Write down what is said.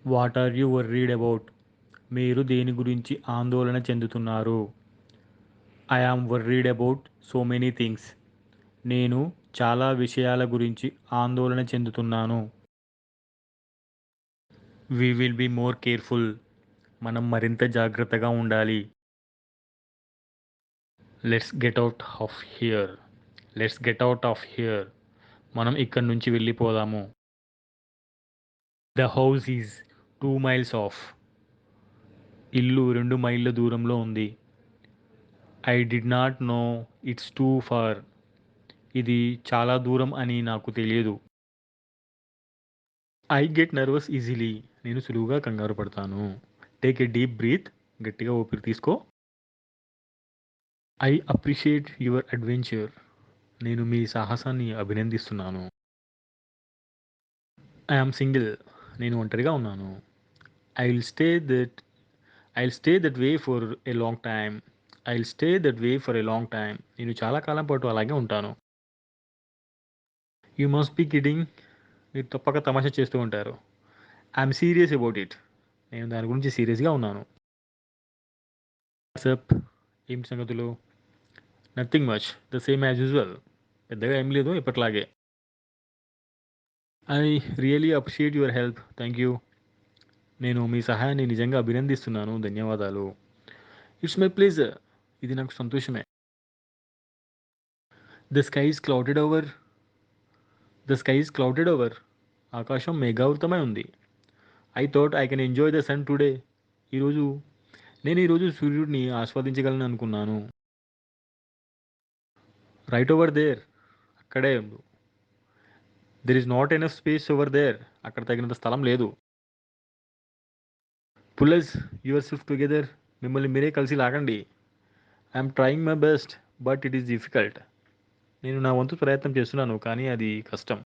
What are you worried about? మీరు దేని గురించి ఆందోళన చెందుతున్నారు? I am worried about so many things. నేను చాలా విషయాల గురించి ఆందోళన చెందుతున్నాను. We will be more careful. మనం మరింత జాగ్రత్తగా ఉండాలి. Let's get out of here. Let's get out of here. మనం ఇక్కడి నుంచి వెళ్ళిపోదాము. The house is 2 miles off. ఇల్లు 2 మైళ్ళ దూరంలో ఉంది. I did not know it's too far. ఇది చాలా దూరం అని నాకు తెలియదు. I get nervous easily. నేను సులువుగా కంగారు పడతాను. Take a deep breath. గట్టిగా ఊపిరి తీసుకో. I appreciate your adventure. నేను మీ సాహసాన్ని అభినందిస్తున్నాను. I am single. నేను ఒంటరిగా ఉన్నాను. I will stay that I will stay that way for a long time. I will stay that way for a long time. నేను చాలా కాలం పాటు అలాగే ఉంటాను. You must be kidding. మీరు తప్పక తమాషా చేస్తూ ఉంటారు. I'm serious about it. నేను దాని గురించి సీరియస్గా ఉన్నాను. వాట్సప్? ఏం సంగతులు? Nothing much. The same as usual. పెద్దగా ఏం లేదు, ఎప్పట్లాగే. I really appreciate your help. Thank you. నేను మీ సహాయాన్ని నిజంగా అభినందిస్తున్నాను. ధన్యవాదాలు. It's my pleasure. ఇది నాకు సంతోషమే. The sky is clouded over. The sky is clouded over. ఆకాశం మేఘావృతమై ఉంది. I thought I can enjoy the sun today. ఈరోజు ఈరోజు సూర్యుడిని ఆస్వాదించగలను అనుకున్నాను. Right over there. అక్కడే. There is not enough space over there. అక్కడ తగినంత స్థలం లేదు. Pulls yourself together. మిమ్మల్ని మీరే కలిసి లాగండి. I'm trying my best but it is difficult. నేను నా వంతు ప్రయత్నం చేస్తున్నాను, కానీ అది కష్టం.